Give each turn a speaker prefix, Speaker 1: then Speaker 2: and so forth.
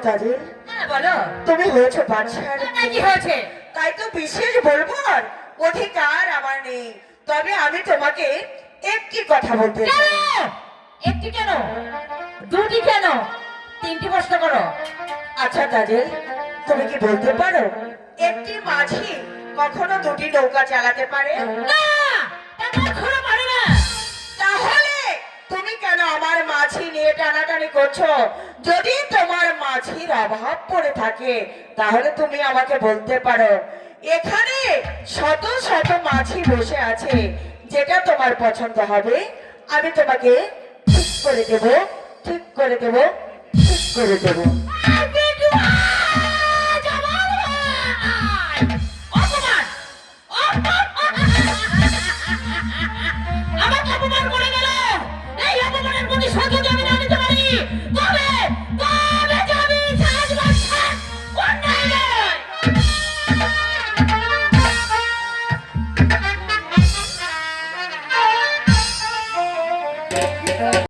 Speaker 1: তাদের
Speaker 2: হ্যাঁ বলো।
Speaker 1: তুমি হয়েছো বাদশার
Speaker 2: কি হয়েছে?
Speaker 1: তাই তো বিশেষ বলবার অধিকার আমার নেই, তবে আমি তোমাকে একটি কথা বলতে
Speaker 2: কেন?
Speaker 1: চাই।
Speaker 2: একটি কেন, দুটি কেন, তিনটি প্রশ্ন করো।
Speaker 1: আচ্ছা তাজেল, তুমি কি বলতে পারো একটি মাঝি কখনো দুটি নৌকা চালাতে পারে?
Speaker 2: না, তা কখনো পারে না।
Speaker 1: তাহলে তুমি কেন আমার মাঝি নিয়ে টানাটানি করছো? যদি তোমার মাঝির অভাব পড়ে থাকে তাহলে তুমি আমাকে বলতে পারো, এখানে শত শত মাঝি বসে আছে, যেটা তোমার পছন্দ হবে আমি তোমাকে ঠিক করে দেব, ঠিক করে দেব, ঠিক করে দেব।
Speaker 2: অপমান! আমাকে অপমান করে গেল। এই অপমানের প্রতি সহ্য আমি না নিতে পারি। তবে তবে যাবি সাজবাসা অন্যায় নয়।